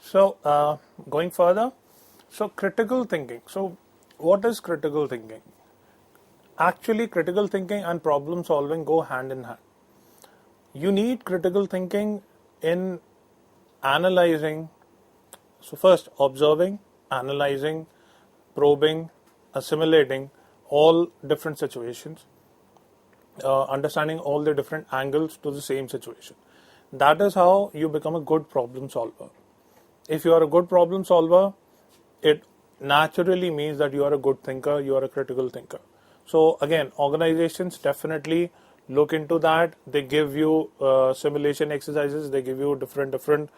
So going further, so critical thinking. So what is critical thinking? Actually, critical thinking and problem solving go hand in hand. You need critical thinking in analyzing. So first, observing, analyzing, probing, assimilating all different situations, understanding all the different angles to the same situation. That is how you become a good problem solver. If you are a good problem solver, it naturally means that you are a good thinker, you are a critical thinker. So again, organizations definitely look into that. They give you simulation exercises, they give you different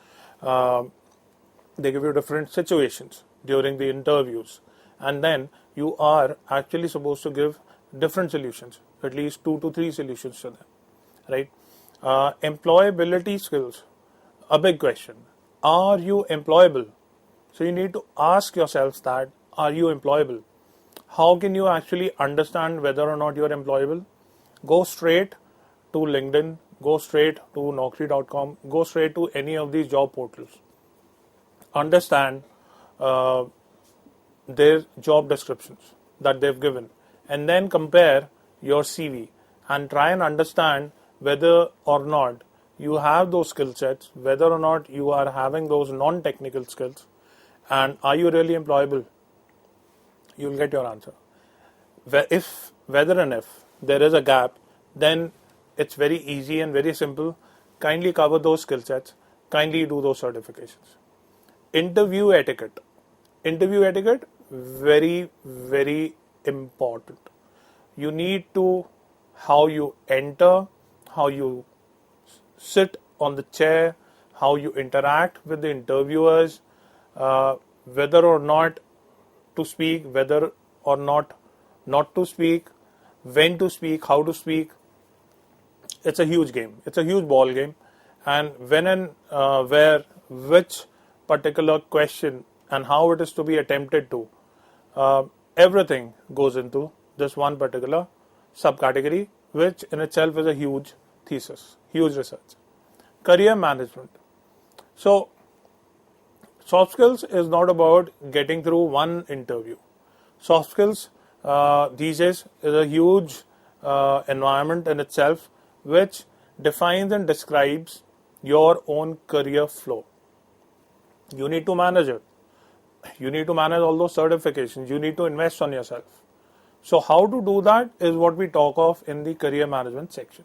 situations during the interviews, and then you are actually supposed to give different solutions, at least 2 to 3 solutions to them, right? Employability skills, a big question. Are you employable? So you need to ask yourselves that, are you employable? How can you actually understand whether or not you are employable? Go straight to LinkedIn, go straight to Naukri.com, go straight to any of these job portals. Understand their job descriptions that they've given, and then compare your CV and try and understand whether or not you have those skill sets, whether or not you are having those non-technical skills, and are you really employable? You'll get your answer. Whether and if there is a gap, then it's very easy and very simple. Kindly cover those skill sets, kindly do those certifications. Interview etiquette. Interview etiquette, very, very important. You need to, how you enter, how you sit on the chair, how you interact with the interviewers, whether or not to speak, whether or not to speak, when to speak, how to speak. It's a huge game. It's a huge ball game. And when and where, which particular question and how it is to be attempted to, everything goes into this one particular subcategory, which in itself is a huge thesis, huge research. Career management. So soft skills is not about getting through one interview. Soft skills these days is a huge environment in itself, which defines and describes your own career flow. You need to manage it. You need to manage all those certifications. You need to invest on yourself. So how to do that is what we talk of in the career management section.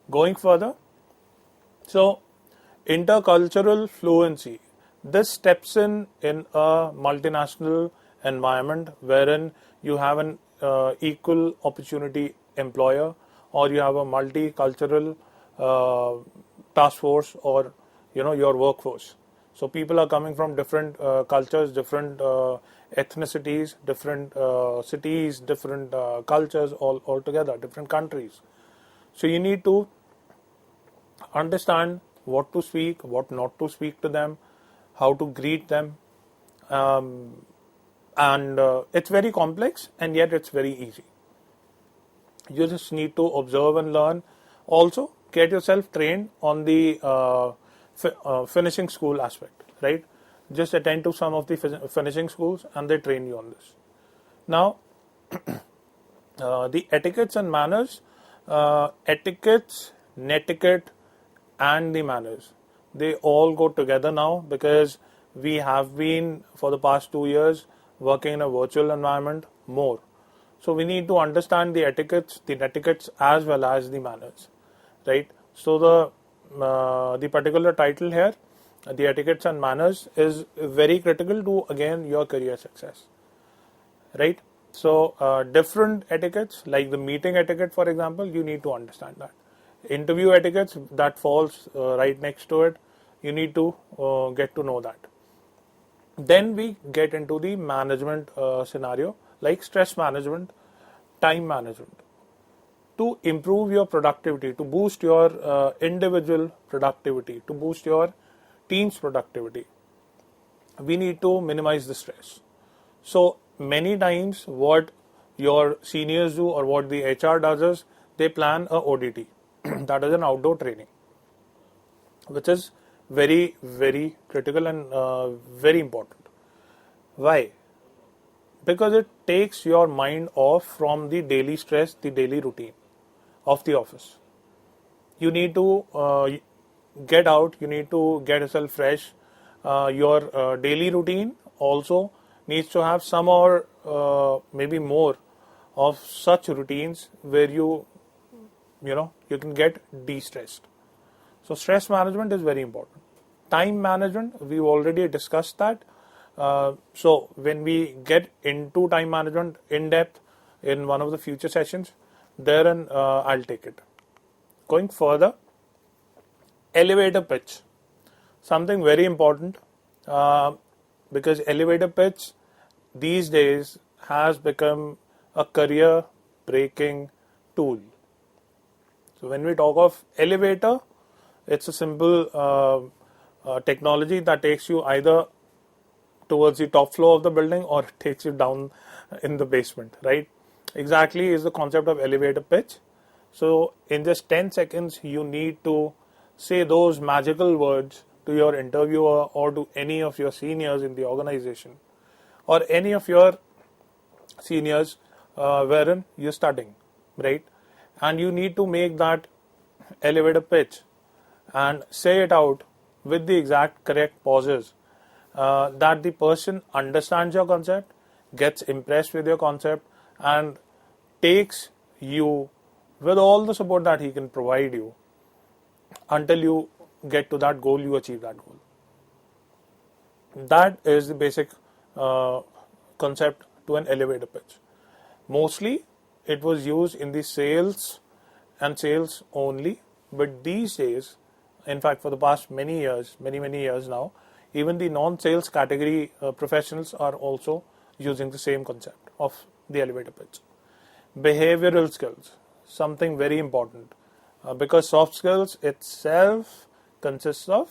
Going further, so intercultural fluency. This steps in a multinational environment wherein you have an equal opportunity employer, or you have a multicultural task force, or your workforce. So people are coming from different cultures, different ethnicities, different cities, different cultures, all together, different countries. So you need to understand what to speak, what not to speak to them, how to greet them, and it's very complex, and yet it's very easy. You just need to observe and learn. Also, get yourself trained on the finishing school aspect, right? Just attend to some of the finishing schools and they train you on this. Now, the etiquettes and manners, etiquettes, netiquette, and the manners, they all go together now, because we have been for the past 2 years working in a virtual environment more. So we need to understand the etiquettes, the netiquettes, as well as the manners, right? So the particular title here, the etiquettes and manners, is very critical to, again, your career success, right? So different etiquettes, like the meeting etiquette, for example, you need to understand that. Interview etiquettes, that falls right next to it. You need to get to know that. Then we get into the management scenario, like stress management, time management. To improve your productivity, to boost your individual productivity, to boost your team's productivity, we need to minimize the stress. So many times what your seniors do, or what the HR does, is they plan a ODT, that is an outdoor training, which is very, very critical and very important. Why? Because it takes your mind off from the daily stress, the daily routine of the office. You need to get out, you need to get yourself fresh. Your daily routine also needs to have some or maybe more of such routines where you can get de-stressed. So stress management is very important. Time management, we've already discussed that. So when we get into time management in depth in one of the future sessions, therein I'll take it. Going further, elevator pitch, something very important, because elevator pitch these days has become a career breaking tool. So when we talk of elevator, it's a simple technology that takes you either towards the top floor of the building or it takes you down in the basement, right? Exactly is the concept of elevator pitch. So in just 10 seconds, you need to say those magical words to your interviewer or to any of your seniors in the organization or any of your seniors wherein you're studying, right? And you need to make that elevator pitch and say it out with the exact correct pauses, that the person understands your concept, gets impressed with your concept, and takes you with all the support that he can provide you until you get to that goal, you achieve that goal. That is the basic concept to an elevator pitch. Mostly it was used in the sales and sales only, but these days, in fact for the past many years now, even the non-sales category professionals are also using the same concept of the elevator pitch. Behavioral skills, something very important, because soft skills itself consists of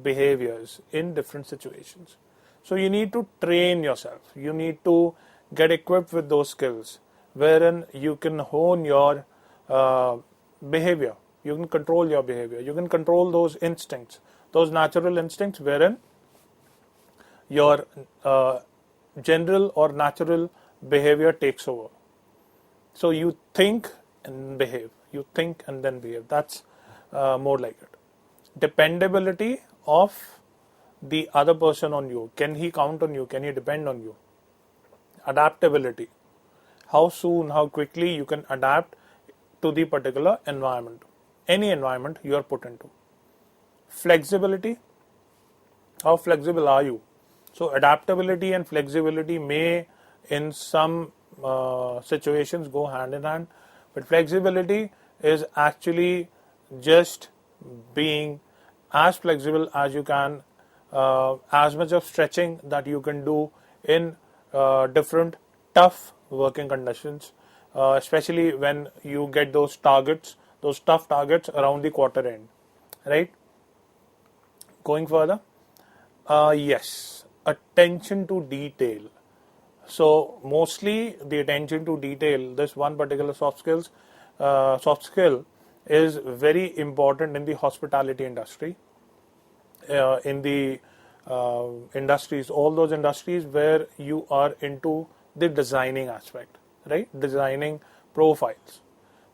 behaviors in different situations. So you need to train yourself. You need to get equipped with those skills wherein you can hone your behavior. You can control your behavior. You can control those instincts, those natural instincts wherein your general or natural behavior takes over. So you think and behave. You think and then behave. That's more like it. Dependability of the other person on you. Can he count on you? Can he depend on you? Adaptability. How soon, how quickly you can adapt to the particular environment. Any environment you are put into. Flexibility. How flexible are you? So adaptability and flexibility may in some situations go hand in hand, but flexibility is actually just being as flexible as you can, as much of stretching that you can do in different tough working conditions, especially when you get those targets, those tough targets around the quarter end, right? Going further, yes, attention to detail. So mostly the attention to detail, this one particular soft skill is very important in the hospitality industry, in the industries, all those industries where you are into the designing aspect, right? Designing profiles.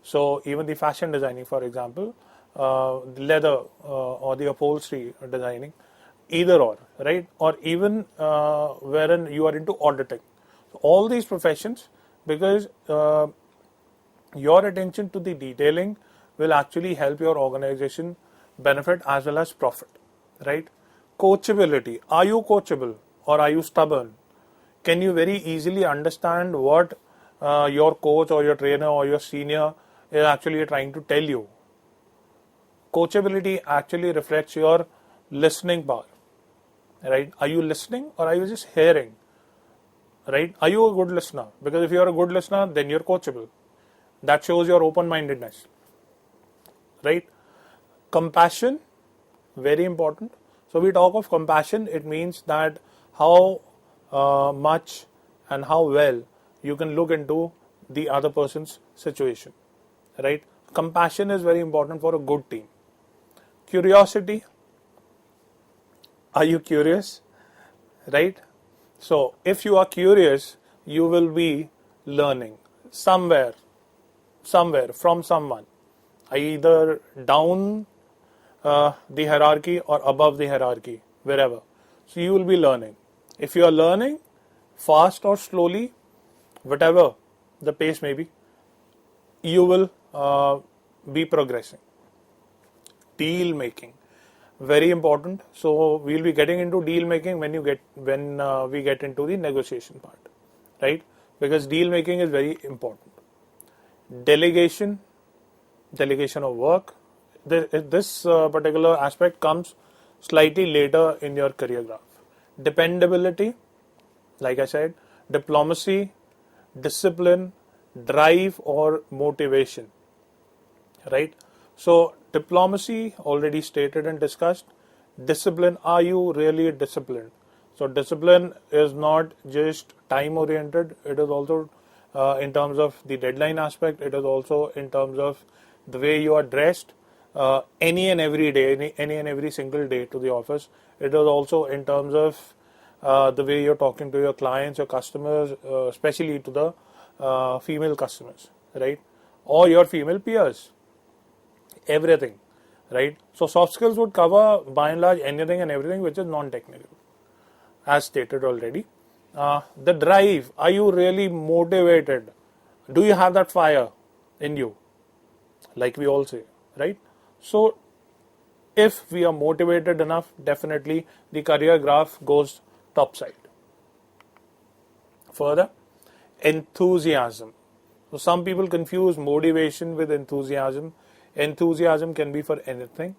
So even the fashion designing, for example, the leather or the upholstery designing, either or, right? Or even wherein you are into auditing. So all these professions, because your attention to the detailing will actually help your organization benefit as well as profit, right? Coachability. Are you coachable or are you stubborn? Can you very easily understand what your coach or your trainer or your senior is actually trying to tell you? Coachability actually reflects your listening power, right? Are you listening or are you just hearing, right? Are you a good listener? Because if you're a good listener, then you're coachable. That shows your open-mindedness, right? Compassion, very important. So we talk of compassion, it means that how much and how well you can look into the other person's situation, right? Compassion is very important for a good team. Curiosity, Are you curious? Right? So if you are curious, you will be learning somewhere from someone, either down the hierarchy or above the hierarchy, wherever. So you will be learning. If you are learning fast or slowly, whatever the pace may be, you will be progressing. Deal making, very important. So we'll be getting into deal making when we get into the negotiation part, right? Because deal making is very important. Delegation of work. This particular aspect comes slightly later in your career graph. Dependability, like I said, diplomacy, discipline, drive or motivation, right? So diplomacy, already stated and discussed. Discipline, are you really disciplined? So discipline is not just time oriented, it is also in terms of the deadline aspect, it is also in terms of the way you are dressed any and every day, any and every single day to the office. It is also in terms of the way you're talking to your clients, your customers, especially to the female customers, right? Or your female peers. Everything, right? So soft skills would cover by and large anything and everything which is non-technical, as stated already. The drive, are you really motivated? Do you have that fire in you? Like we all say, right? So if we are motivated enough, definitely the career graph goes topside. Further, enthusiasm. So some people confuse motivation with enthusiasm. Enthusiasm can be for anything.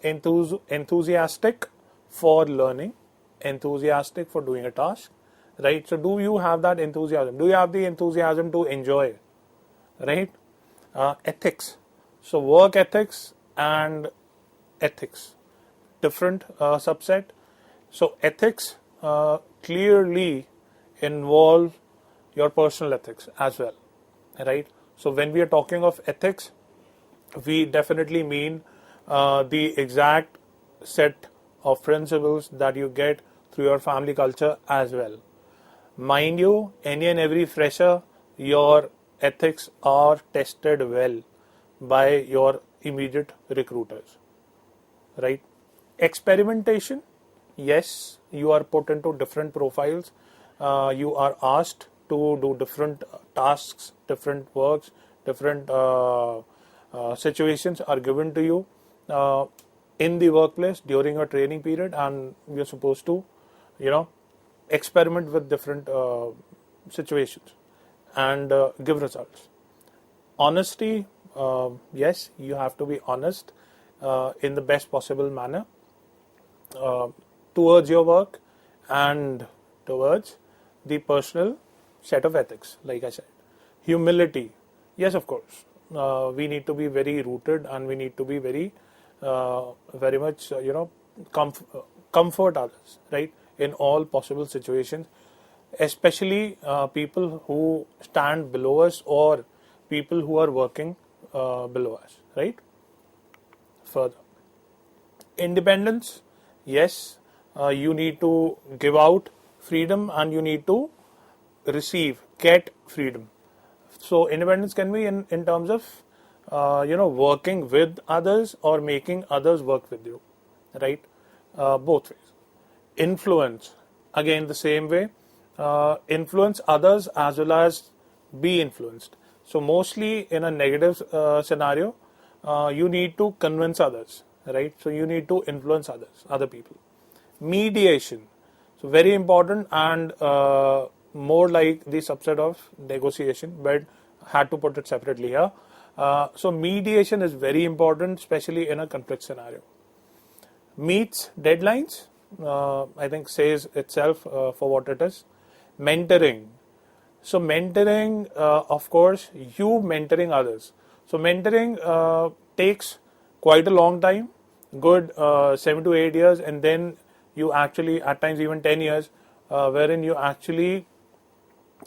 Enthusiastic for learning, enthusiastic for doing a task, right? So do you have that enthusiasm? Do you have the enthusiasm to enjoy, right? Ethics. So work ethics and ethics, different subset. So ethics clearly involve your personal ethics as well, right? So when we are talking of ethics, we definitely mean the exact set of principles that you get through your family culture as well. Mind you, any and every fresher, your ethics are tested well by your immediate recruiters, right? Experimentation, yes, you are put into different profiles. You are asked to do different tasks, different works, different situations are given to you in the workplace during a training period, and you're supposed to, experiment with different situations and give results. Honesty, yes, you have to be honest in the best possible manner towards your work and towards the personal set of ethics, like I said. Humility, yes, of course. We need to be very rooted and we need to be very much, comfort others, right, in all possible situations, especially people who stand below us or people who are working below us, right? Further, independence, yes, you need to give out freedom and you need to get freedom. So independence can be in terms of working with others or making others work with you, right? Both ways. Influence, again the same way. Influence others as well as be influenced. So mostly in a negative scenario, you need to convince others, right? So you need to influence other people. Mediation, so very important and more like the subset of negotiation, but had to put it separately here. So mediation is very important, especially in a conflict scenario. Meets deadlines, I think says itself for what it is. Mentoring. So mentoring, of course, you mentoring others. So mentoring takes quite a long time, good 7 to 8 years, and then you actually, at times even 10 years, wherein you actually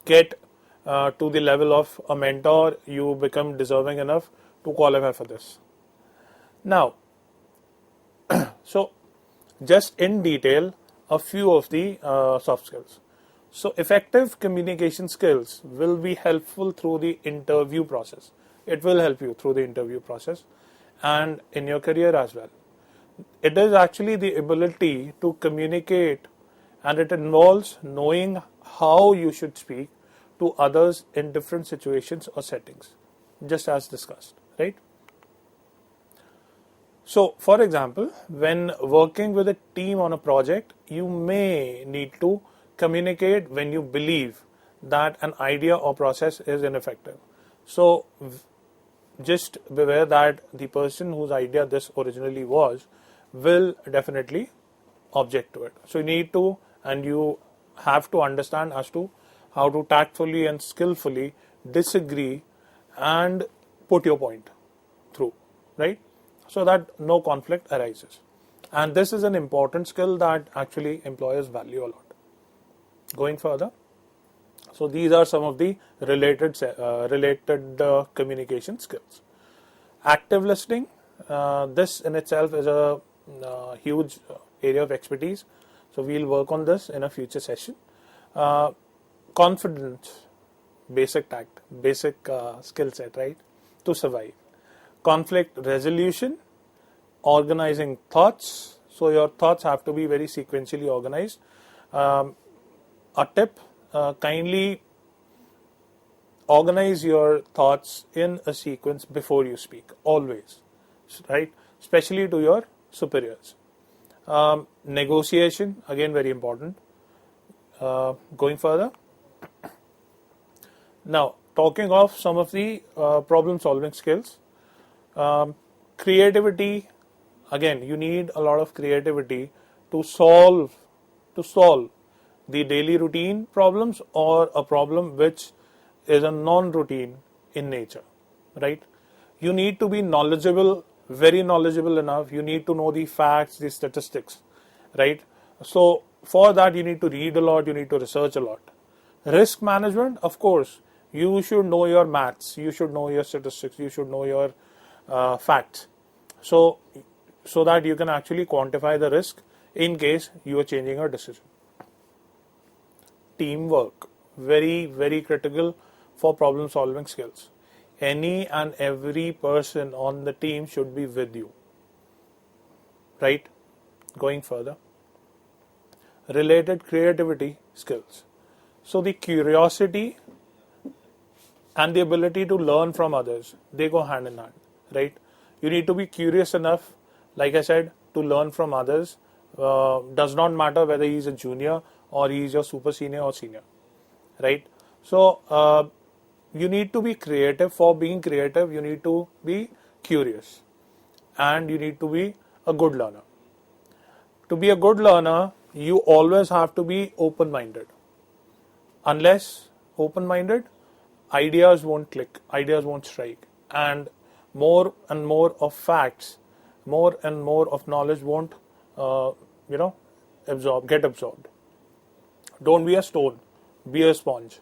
get to the level of a mentor, you become deserving enough to qualify for this. Now, so just in detail a few of the soft skills. So effective communication skills will be helpful through the interview process. It will help you through the interview process and in your career as well. It is actually the ability to communicate, and it involves knowing how you should speak to others in different situations or settings, just as discussed, right? So, for example, when working with a team on a project, you may need to communicate when you believe that an idea or process is ineffective. So, just beware that the person whose idea this originally was will definitely object to it. So, you need to, and you have to understand as to how to tactfully and skillfully disagree and put your point through, right? So that no conflict arises. And this is an important skill that actually employers value a lot. Going further, so these are some of the related communication skills. Active listening, this in itself is a huge area of expertise. So we'll work on this in a future session. Confidence, basic tact, basic skill set, right, to survive. Conflict resolution, organizing thoughts. So your thoughts have to be very sequentially organized. A tip, kindly organize your thoughts in a sequence before you speak, always, right? Especially to your superiors. Negotiation, again very important. Going further. Now, talking of some of the problem solving skills. Creativity, again, you need a lot of creativity to solve the daily routine problems or a problem which is a non-routine in nature, right? You need to be knowledgeable, very knowledgeable enough. You need to know the facts, the statistics, right? So for that, you need to read a lot, you need to research a lot. Risk management, of course, you should know your maths, you should know your statistics, you should know your facts, so that you can actually quantify the risk in case you are changing a decision. Teamwork, very, very critical for problem solving skills. Any and every person on the team should be with you, right? Going further, related creativity skills. So the curiosity and the ability to learn from others, they go hand in hand, right? You need to be curious enough, like I said, to learn from others. Does not matter whether he is a junior or he is your super senior or senior, right? So you need to be creative. For being creative, you need to be curious and you need to be a good learner. To be a good learner, you always have to be open-minded. Unless open-minded, ideas won't click, ideas won't strike, and more of facts, more and more of knowledge won't, get absorbed. Don't be a stone, be a sponge.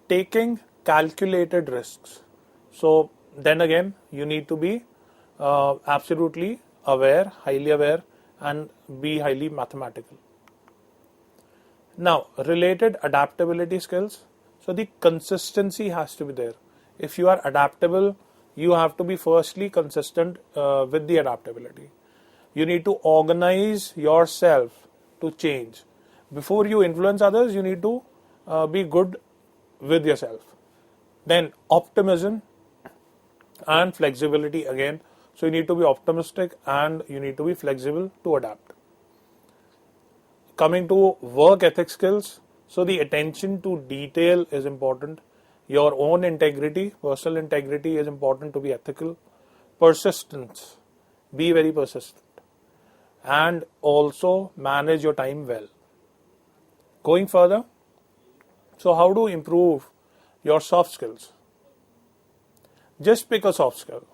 Taking calculated risks. So then again, you need to be absolutely aware, highly aware, and be highly mathematical. Now, related adaptability skills. So the consistency has to be there. If you are adaptable, you have to be firstly consistent with the adaptability. You need to organize yourself to change. Before you influence others, you need to be good with yourself. Then optimism and flexibility again. So you need to be optimistic and you need to be flexible to adapt. Coming to work ethic skills. So the attention to detail is important. Your own integrity, personal integrity is important to be ethical. Persistence, be very persistent. And also manage your time well. Going further, so how to improve your soft skills? Just pick a soft skill.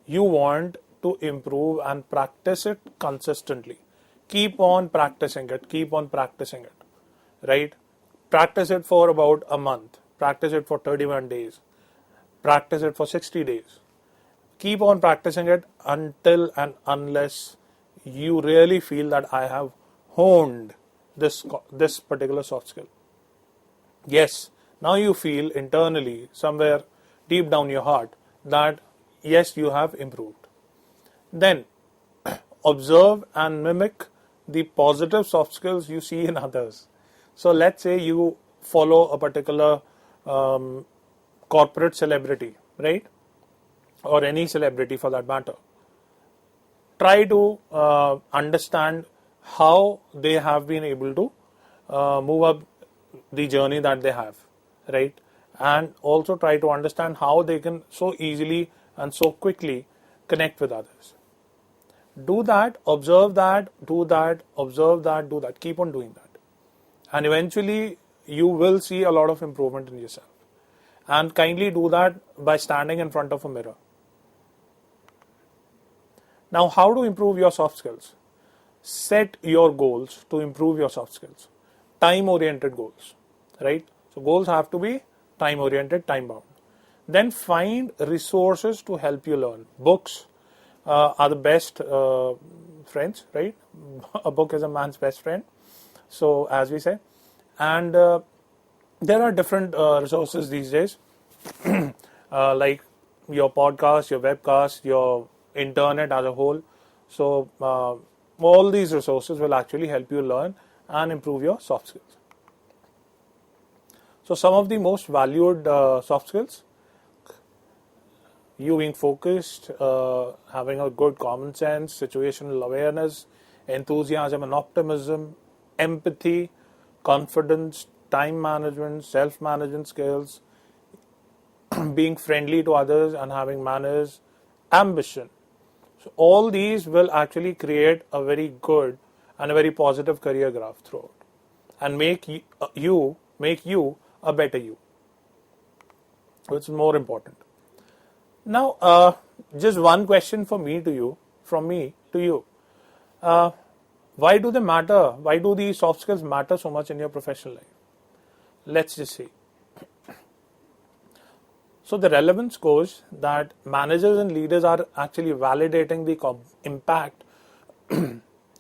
You want to improve and practice it consistently. Keep on practicing it, right? Practice it for about a month. Practice it for 31 days. Practice it for 60 days. Keep on practicing it until and unless you really feel that I have honed this particular soft skill. Yes, now you feel internally, somewhere deep down your heart, that yes, you have improved. Then observe and mimic the positive soft skills you see in others. So let's say you follow a particular corporate celebrity, right? Or any celebrity for that matter. Try to understand how they have been able to move up the journey that they have, right? And also try to understand how they can so easily and so quickly connect with others. Do that, observe that, do that, observe that, do that. Keep on doing that. And eventually you will see a lot of improvement in yourself. And kindly do that by standing in front of a mirror. Now, how to improve your soft skills? Set your goals to improve your soft skills. Time-oriented goals, right? So goals have to be time-oriented, time-bound. Then find resources to help you learn. Books are the best friends, right? A book is a man's best friend, so as we say. And there are different resources these days, like your podcast, your webcast, your internet as a whole. So all these resources will actually help you learn and improve your soft skills. So some of the most valued soft skills: you being focused, having a good common sense, situational awareness, enthusiasm and optimism, empathy, confidence, time management, self-management skills, being friendly to others and having manners, ambition. So all these will actually create a very good and a very positive career graph throughout, and make you a better you, which is more important. Now, just one question from me to you. Why do they matter? Why do these soft skills matter so much in your professional life? Let's just see. So the relevance goes that managers and leaders are actually validating the impact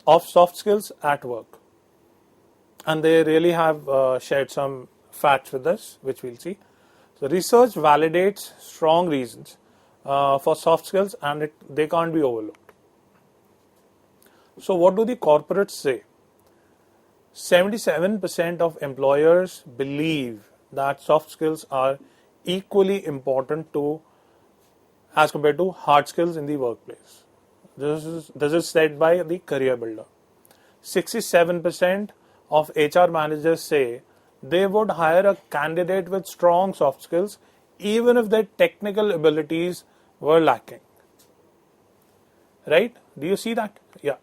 of soft skills at work. And they really have shared some facts with us, which we'll see. So research validates strong reasons for soft skills, and they can't be overlooked. So what do the corporates say? 77% of employers believe that soft skills are equally important as compared to hard skills in the workplace. This is said by the Career Builder. 67% of HR managers say they would hire a candidate with strong soft skills even if their technical abilities were lacking. Right? Do you see that? Yeah.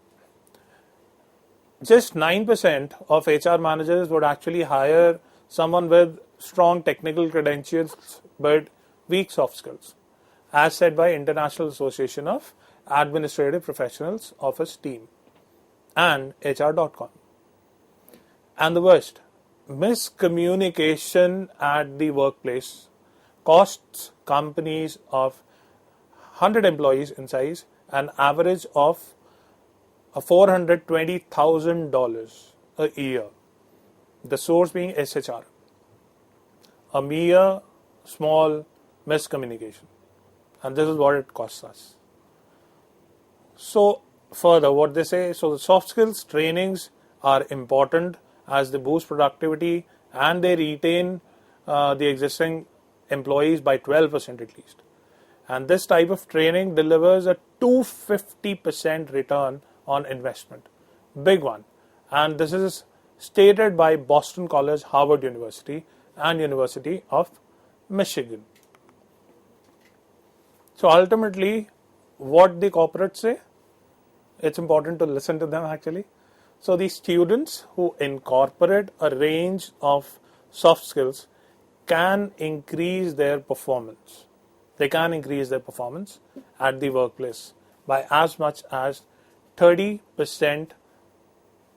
Just 9% of HR managers would actually hire someone with strong technical credentials but weak soft skills, as said by International Association of Administrative Professionals Office Team and HR.com. And the worst, miscommunication at the workplace costs companies of 100 employees in size an average of $420,000 a year. The source being SHR. A mere small miscommunication. And this is what it costs us. So further, what they say, so the soft skills trainings are important as they boost productivity and they retain the existing employees by 12% at least. And this type of training delivers a 250% return on investment. Big one. And this is stated by Boston College, Harvard University, and University of Michigan. So ultimately, what the corporates say, it's important to listen to them actually. So the students who incorporate a range of soft skills can increase their performance. They can increase their performance at the workplace by as much as 30%,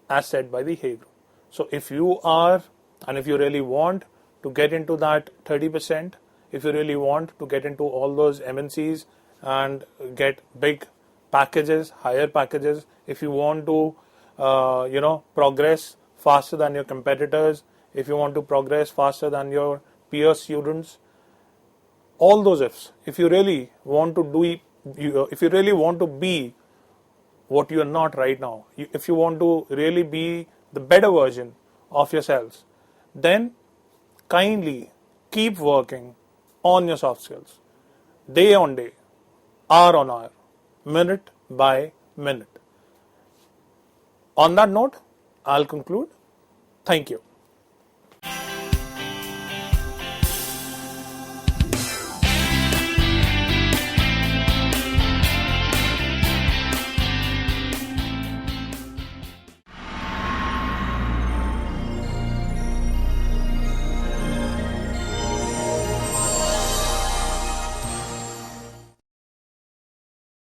as said by the Hay Group. So if you are, and if you really want to get into that 30%, if you really want to get into all those MNCs and get big packages, higher packages, if you want to, progress faster than your competitors, if you want to progress faster than your peer students, all those ifs. If you really want to if you really want to be what you are not right now, if you want to really be the better version of yourselves, then kindly keep working on your soft skills, day on day, hour on hour, minute by minute. On that note, I'll conclude. Thank you.